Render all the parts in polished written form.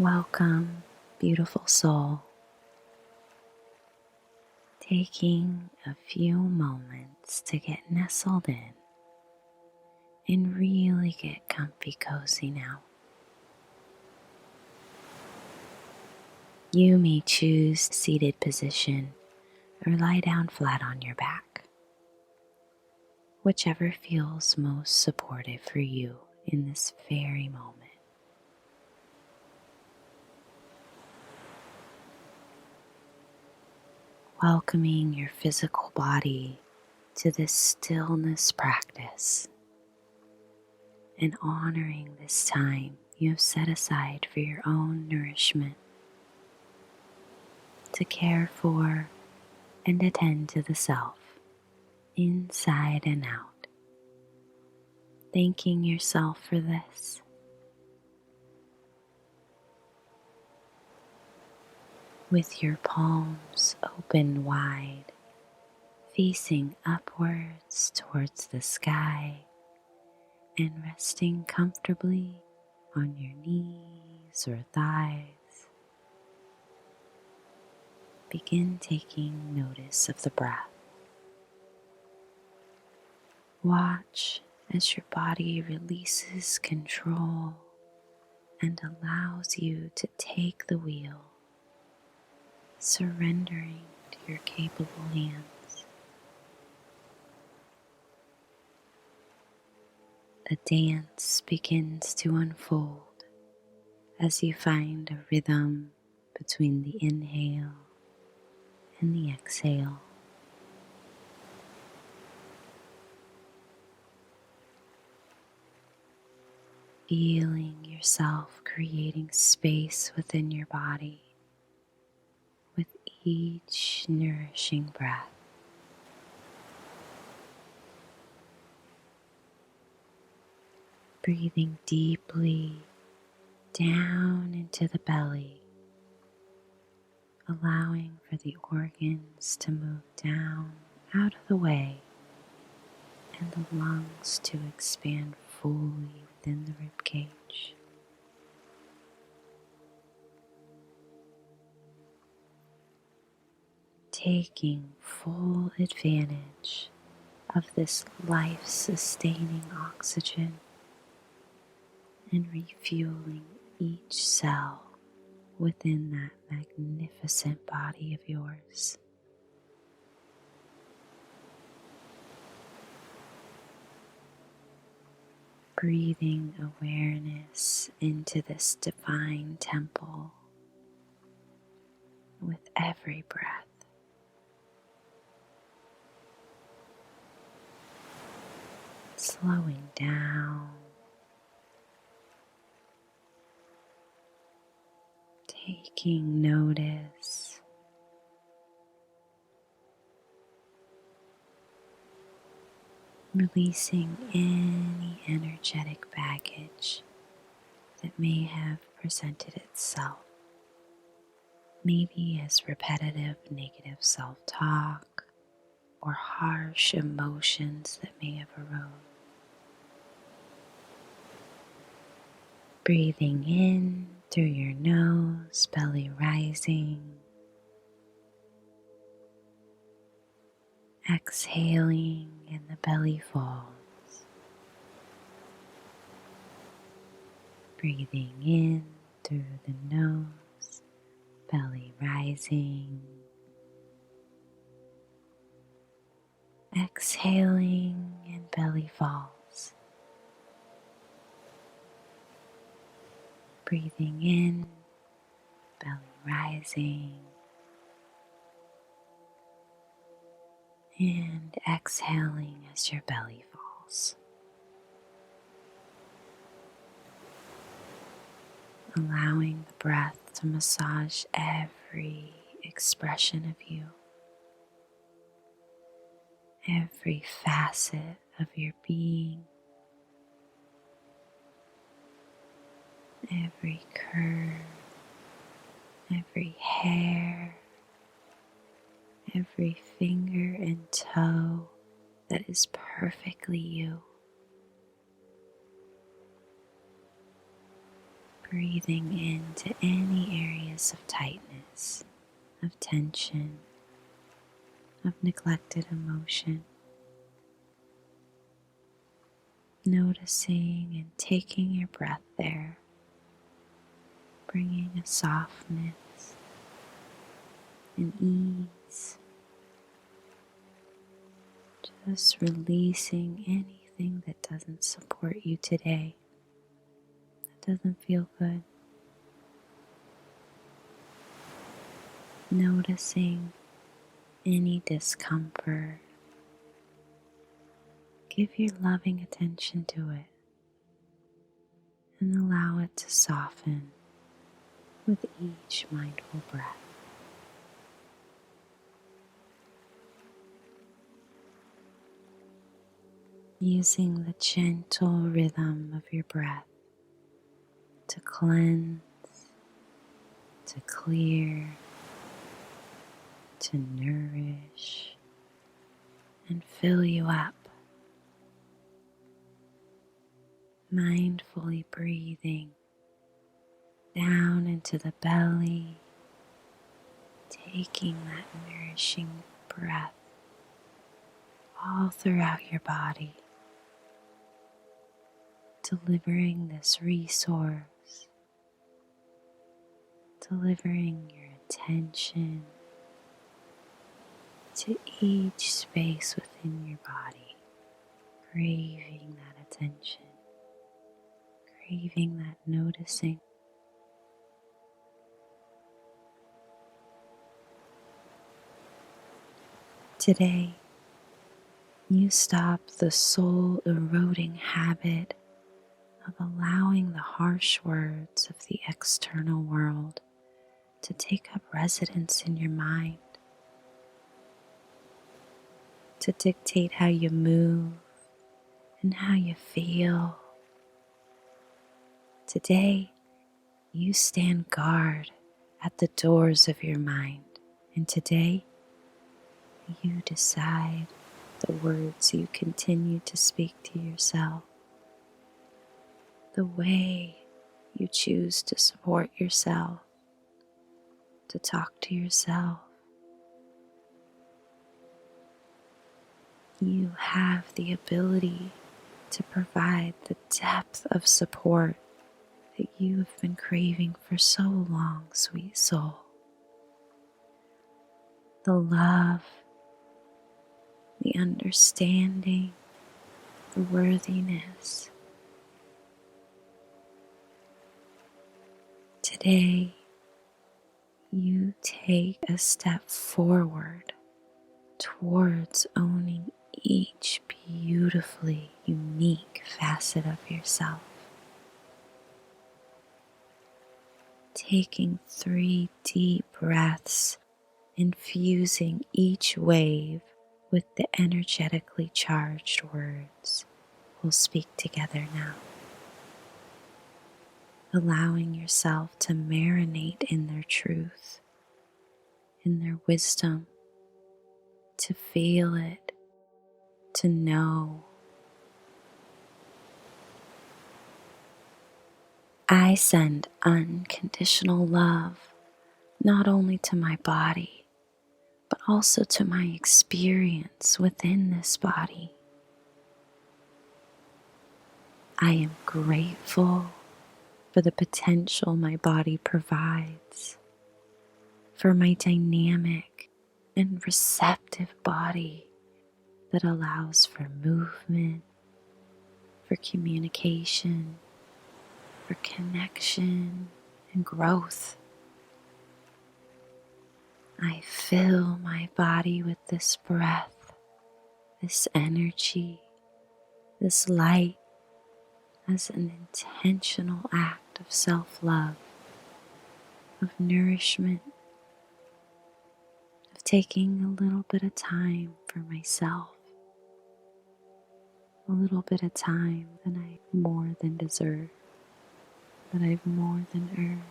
Welcome, beautiful soul. Taking a few moments to get nestled in and really get comfy cozy now. You may choose seated position or lie down flat on your back, whichever feels most supportive for you in this very moment. Welcoming your physical body to this stillness practice and honoring this time you have set aside for your own nourishment, to care for and attend to the self, inside and out. Thanking yourself for this. With your palms open wide, facing upwards towards the sky and resting comfortably on your knees or thighs, begin taking notice of the breath. Watch as your body releases control and allows you to take the wheel, surrendering to your capable hands. A dance begins to unfold as you find a rhythm between the inhale and the exhale. Feeling yourself creating space within your body with each nourishing breath. Breathing deeply down into the belly, allowing for the organs to move down out of the way and the lungs to expand fully within the rib cage. Taking full advantage of this life-sustaining oxygen and refueling each cell within that magnificent body of yours. Breathing awareness into this divine temple with every breath. Slowing down, taking notice, releasing any energetic baggage that may have presented itself, maybe as repetitive negative self-talk or harsh emotions that may have arose. Breathing in through your nose, belly rising. Exhaling and the belly falls. Breathing in through the nose, belly rising. Exhaling and belly falls. Breathing in, belly rising. And exhaling as your belly falls. Allowing the breath to massage every expression of you, every facet of your being, every curve, every hair, every finger and toe that is perfectly you. breathing into any areas of tightness, of tension, of neglected emotion. Noticing and taking your breath there, bringing a softness and ease, just releasing anything that doesn't support you today, that doesn't feel good. Noticing any discomfort, give your loving attention to it and allow it to soften with each mindful breath. Using the gentle rhythm of your breath to cleanse, to clear, to nourish, and fill you up. Mindfully breathing down into the belly, taking that nourishing breath all throughout your body, delivering this resource, delivering your attention to each space within your body, craving that attention, craving that noticing. Today, you stop the soul-eroding habit of allowing the harsh words of the external world to take up residence in your mind, to dictate how you move and how you feel. Today, you stand guard at the doors of your mind, and today, you decide the words you continue to speak to yourself, the way you choose to support yourself, to talk to yourself. You have the ability to provide the depth of support that you have been craving for so long, sweet soul. The love, the understanding, the worthiness. Today, you take a step forward towards owning each beautifully unique facet of yourself. Taking 3 deep breaths, infusing each wave with the energetically charged words we'll speak together now. Allowing yourself to marinate in their truth, in their wisdom, to feel it, to know. I send unconditional love not only to my body, but also to my experience within this body. I am grateful for the potential my body provides, for my dynamic and receptive body that allows for movement, for communication, for connection and growth. I fill my body with this breath, this energy, this light as an intentional act of self-love, of nourishment, of taking a little bit of time for myself, a little bit of time that I more than deserve, that I've more than earned.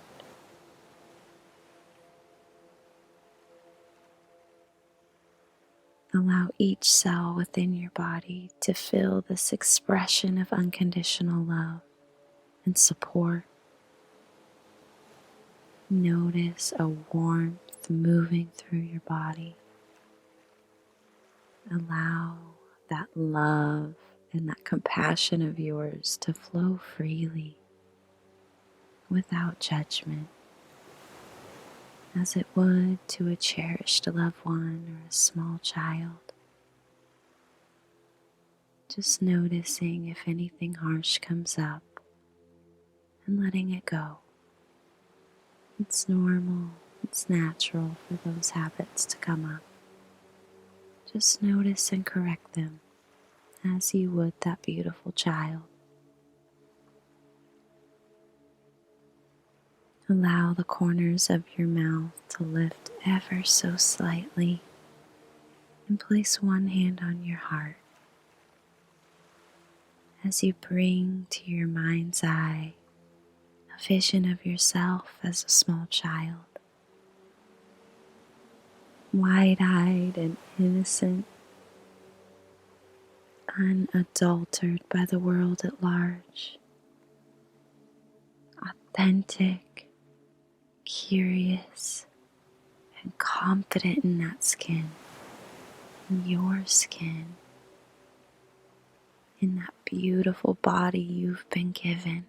Allow each cell within your body to feel this expression of unconditional love and support. Notice a warmth moving through your body. Allow that love and that compassion of yours to flow freely without judgment, as it would to a cherished loved one or a small child. Just noticing if anything harsh comes up and letting it go. It's normal, it's natural for those habits to come up. Just notice and correct them as you would that beautiful child. Allow the corners of your mouth to lift ever so slightly and place one hand on your heart as you bring to your mind's eye a vision of yourself as a small child, wide-eyed and innocent, unadulterated by the world at large, authentic, curious, and confident in that skin, in your skin, in that beautiful body you've been given.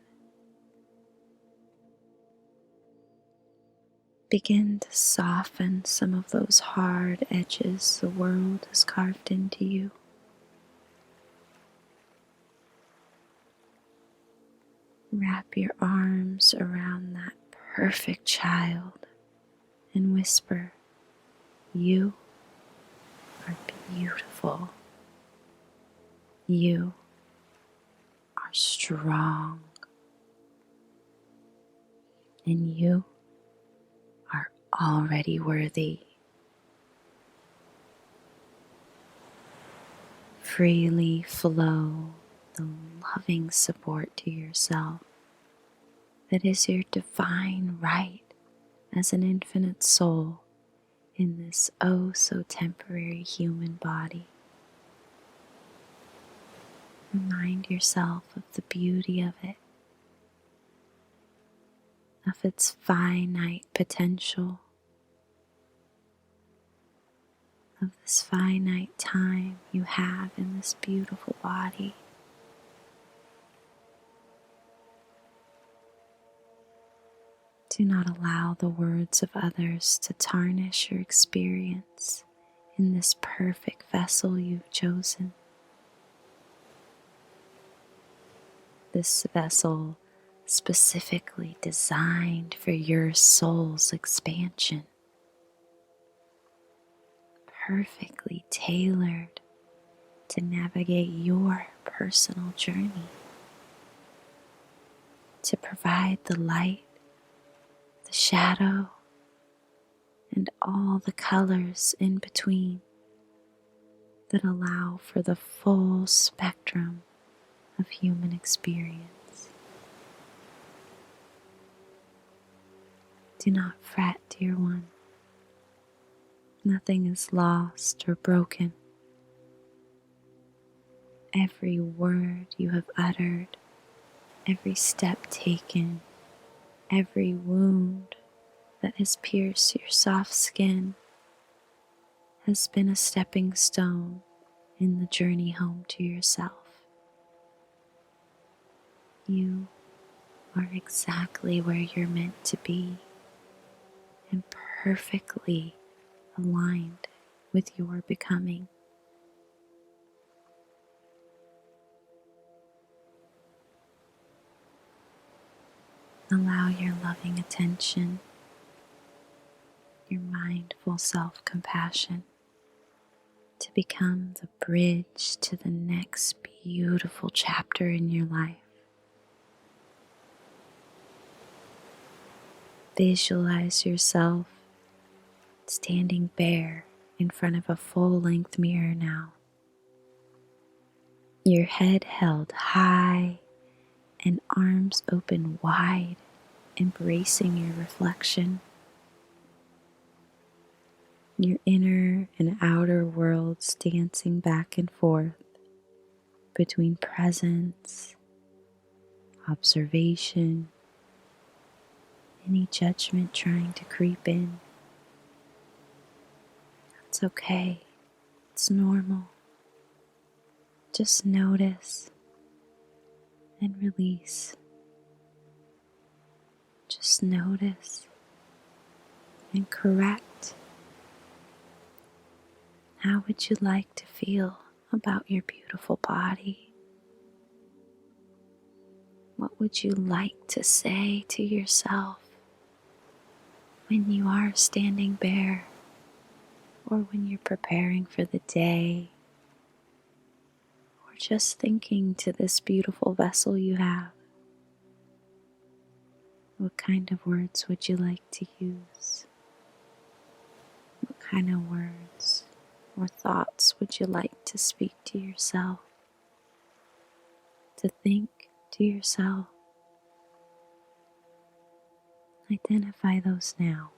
Begin to soften some of those hard edges the world has carved into you. Wrap your arms around that perfect child and whisper, "You are beautiful. You are strong. And you are already worthy." Freely flow the loving support to yourself that is your divine right as an infinite soul in this oh so temporary human body. Remind yourself of the beauty of it, of its finite potential, of this finite time you have in this beautiful body. Do not allow the words of others to tarnish your experience in this perfect vessel you've chosen. This vessel specifically designed for your soul's expansion, perfectly tailored to navigate your personal journey, to provide the light, the shadow, and all the colors in between that allow for the full spectrum of human experience. Do not fret, dear one. Nothing is lost or broken. Every word you have uttered, every step taken, every wound that has pierced your soft skin has been a stepping stone in the journey home to yourself. You are exactly where you're meant to be and perfectly aligned with your becoming. Allow your loving attention, your mindful self-compassion to become the bridge to the next beautiful chapter in your life. Visualize yourself standing bare in front of a full-length mirror now. Your head held high and arms open wide, embracing your reflection. Your inner and outer worlds dancing back and forth between presence, observation, any judgment trying to creep in. It's okay. It's normal. Just notice and release. Just notice and correct. How would you like to feel about your beautiful body? What would you like to say to yourself when you are standing bare, or when you're preparing for the day, or just thinking to this beautiful vessel you have? What kind of words would you like to use? What kind of words or thoughts would you like to speak to yourself? To think to yourself? Identify those now.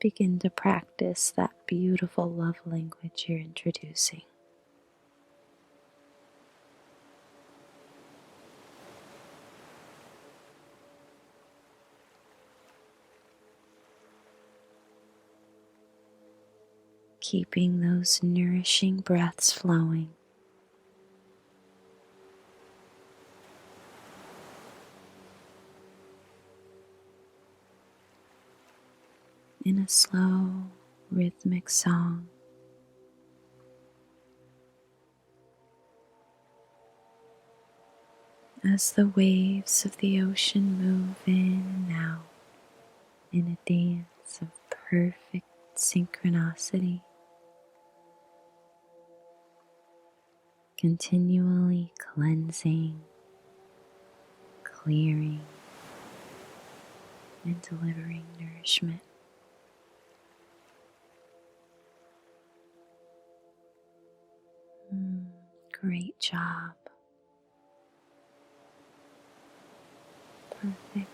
Begin to practice that beautiful love language you're introducing. Keeping those nourishing breaths flowing. In a slow, rhythmic song. As the waves of the ocean move in and out in a dance of perfect synchronicity, continually cleansing, clearing, and delivering nourishment. Great job. Perfect.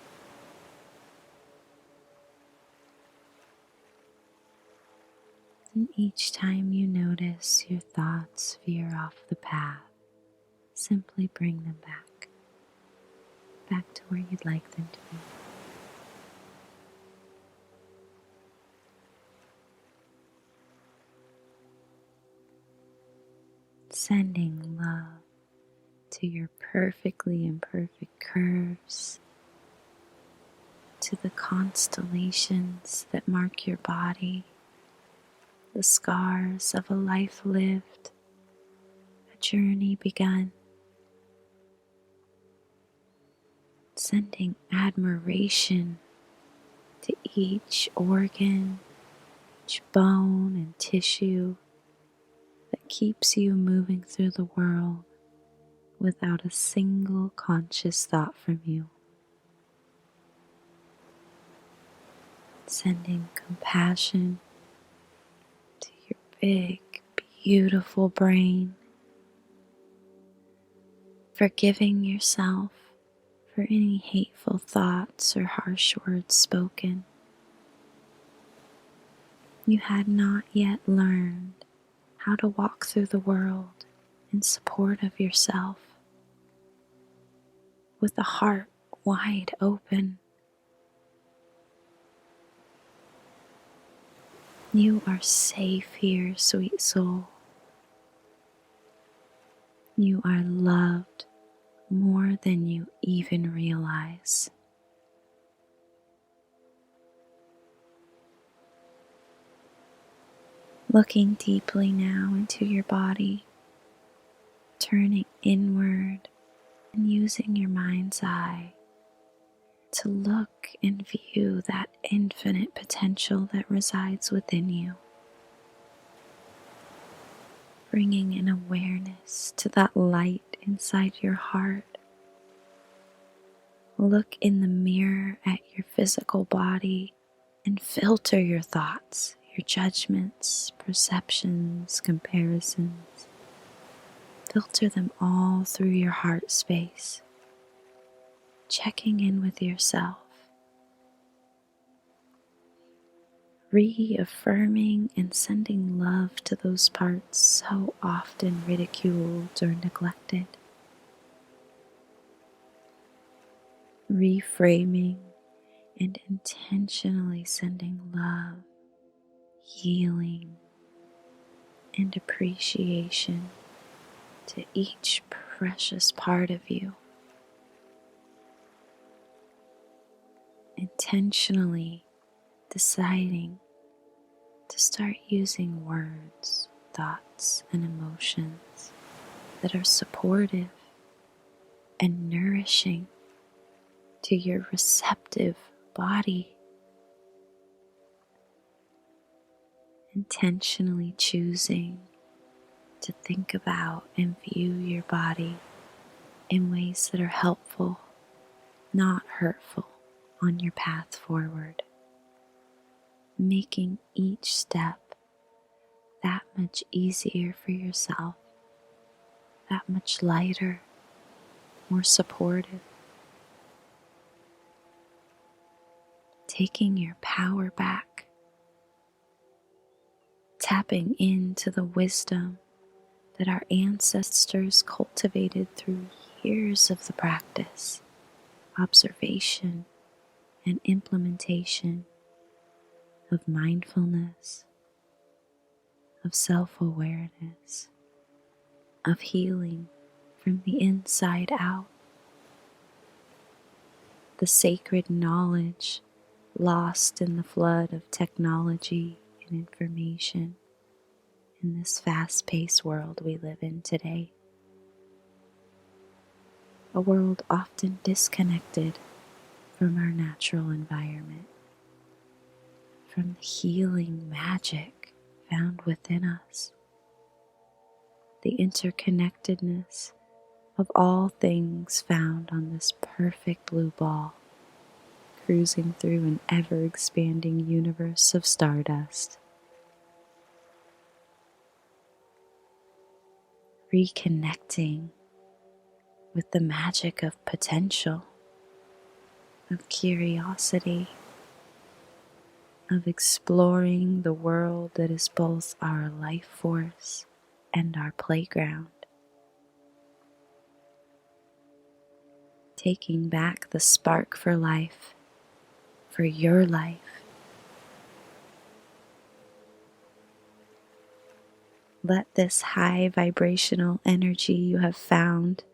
And each time you notice your thoughts veer off the path, simply bring them back to where you'd like them to be. Sending love to your perfectly imperfect curves, to the constellations that mark your body, the scars of a life lived, a journey begun. Sending admiration to each organ, each bone and tissue that keeps you moving through the world without a single conscious thought from you. Sending compassion to your big, beautiful brain, forgiving yourself for any hateful thoughts or harsh words spoken. You had not yet learned how to walk through the world in support of yourself, with a heart wide open. You are safe here, sweet soul. You are loved more than you even realize. Looking deeply now into your body, turning inward and using your mind's eye to look and view that infinite potential that resides within you. Bringing an awareness to that light inside your heart. Look in the mirror at your physical body and filter your thoughts, your judgments, perceptions, comparisons. Filter them all through your heart space, checking in with yourself, reaffirming and sending love to those parts so often ridiculed or neglected. Reframing and intentionally sending love, healing, and appreciation to each precious part of you. Intentionally deciding to start using words, thoughts, and emotions that are supportive and nourishing to your receptive body. Intentionally choosing to think about and view your body in ways that are helpful, not hurtful, on your path forward, making each step that much easier for yourself, that much lighter, more supportive, taking your power back, tapping into the wisdom that our ancestors cultivated through years of the practice, observation, and implementation of mindfulness, of self-awareness, of healing from the inside out, the sacred knowledge lost in the flood of technology and information in this fast-paced world we live in today. A world often disconnected from our natural environment, from the healing magic found within us, the interconnectedness of all things found on this perfect blue ball, cruising through an ever-expanding universe of stardust. Reconnecting with the magic of potential, of curiosity, of exploring the world that is both our life force and our playground. Taking back the spark for life, for your life. Let this high vibrational energy you have found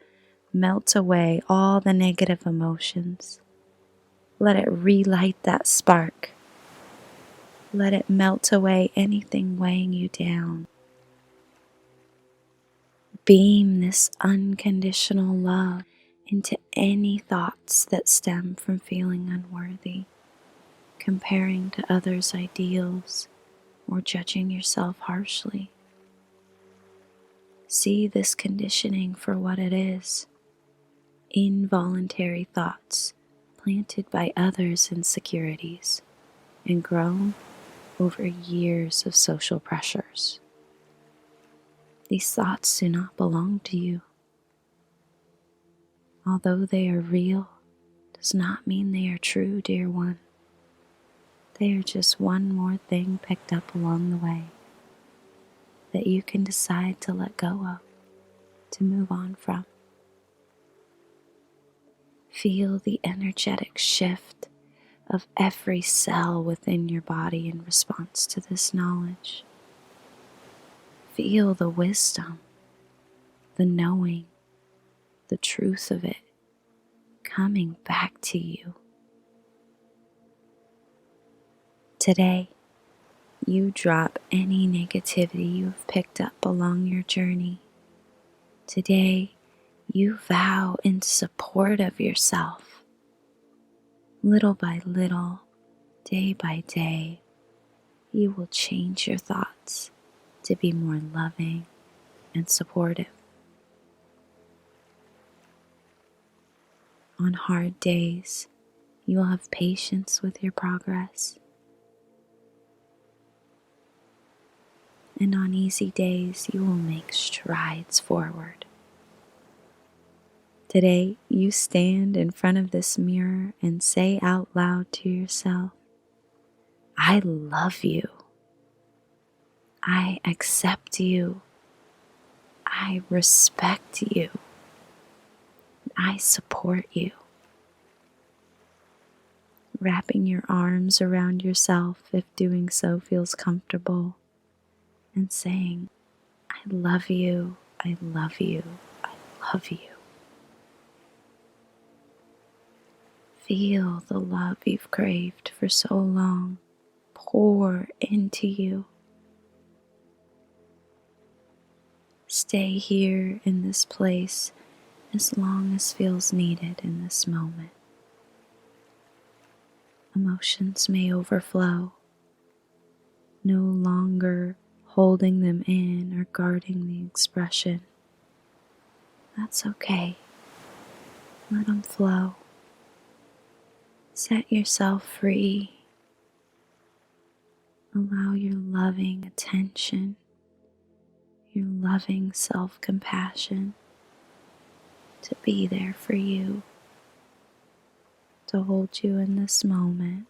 melt away all the negative emotions. Let it relight that spark. Let it melt away anything weighing you down. Beam this unconditional love into any thoughts that stem from feeling unworthy, comparing to others' ideals, or judging yourself harshly. See this conditioning for what it is: involuntary thoughts planted by others' insecurities and grown over years of social pressures. These thoughts do not belong to you. Although they are real, does not mean they are true, dear one. They are just one more thing picked up along the way that you can decide to let go of, to move on from. Feel the energetic shift of every cell within your body in response to this knowledge. Feel the wisdom, the knowing, the truth of it coming back to you. Today, you drop any negativity you have picked up along your journey. Today, you vow in support of yourself. Little by little, day by day, you will change your thoughts to be more loving and supportive. On hard days, you will have patience with your progress. And on easy days, you will make strides forward. Today, you stand in front of this mirror and say out loud to yourself, I love you. I accept you. I respect you. I support you. Wrapping your arms around yourself if doing so feels comfortable, and saying, I love you, I love you, I love you. Feel the love you've craved for so long pour into you. Stay here in this place as long as feels needed in this moment. Emotions may overflow, no longer holding them in or guarding the expression. That's okay. Let them flow. Set yourself free. Allow your loving attention, your loving self-compassion to be there for you, to hold you in this moment,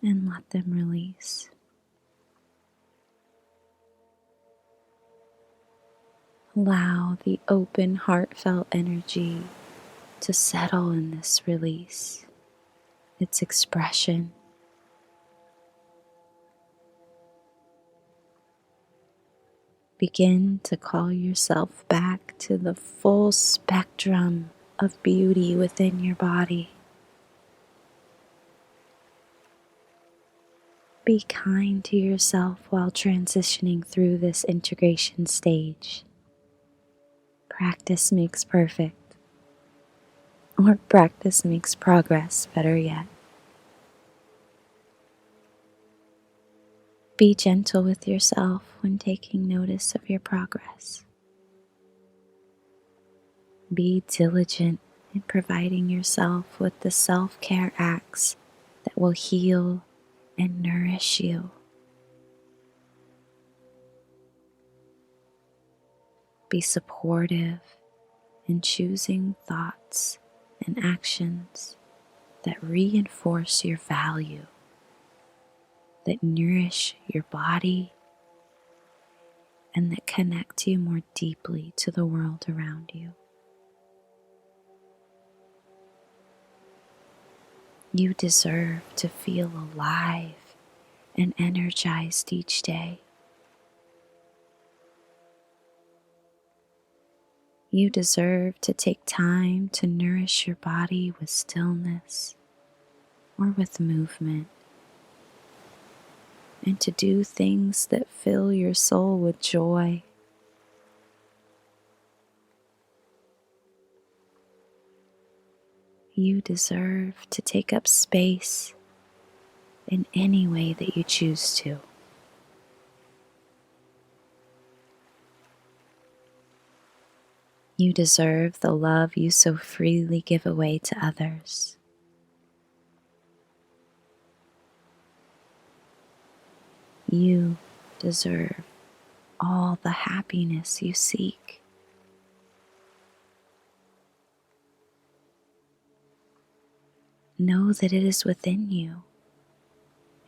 and let them release. Allow the open, heartfelt energy to settle in this release, its expression. Begin to call yourself back to the full spectrum of beauty within your body. Be kind to yourself while transitioning through this integration stage. Practice makes perfect, or practice makes progress, better yet. Be gentle with yourself when taking notice of your progress. Be diligent in providing yourself with the self-care acts that will heal and nourish you. Be supportive in choosing thoughts and actions that reinforce your value, that nourish your body, and that connect you more deeply to the world around you. You deserve to feel alive and energized each day. You deserve to take time to nourish your body with stillness or with movement, and to do things that fill your soul with joy. You deserve to take up space in any way that you choose to. You deserve the love you so freely give away to others. You deserve all the happiness you seek. Know that it is within you,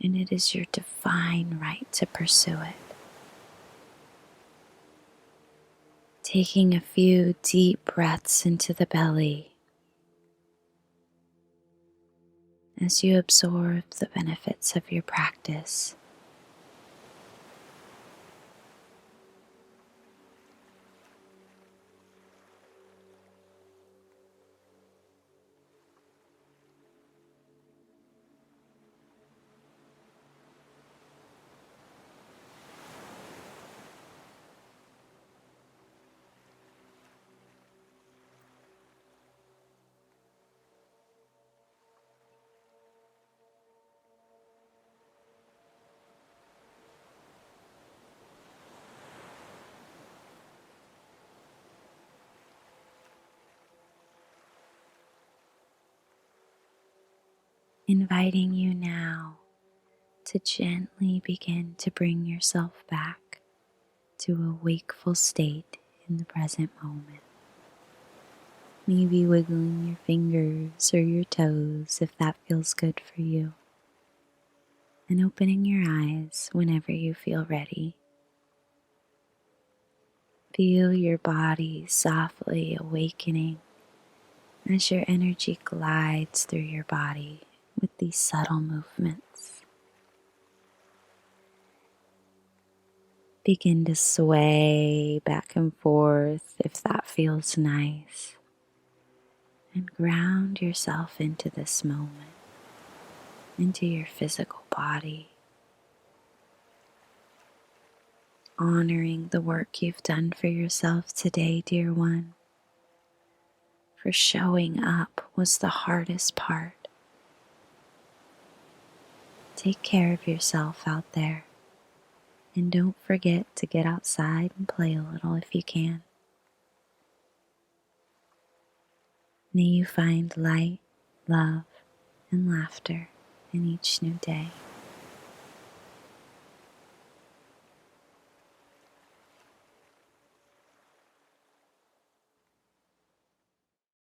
and it is your divine right to pursue it. Taking a few deep breaths into the belly as you absorb the benefits of your practice. Inviting you now to gently begin to bring yourself back to a wakeful state in the present moment. Maybe wiggling your fingers or your toes if that feels good for you. and opening your eyes whenever you feel ready. Feel your body softly awakening as your energy glides through your body with these subtle movements. Begin to sway back and forth if that feels nice, and ground yourself into this moment, into your physical body, honoring the work you've done for yourself today, dear one. For showing up was the hardest part. Take care of yourself out there, and don't forget to get outside and play a little if you can. May you find light, love, and laughter in each new day.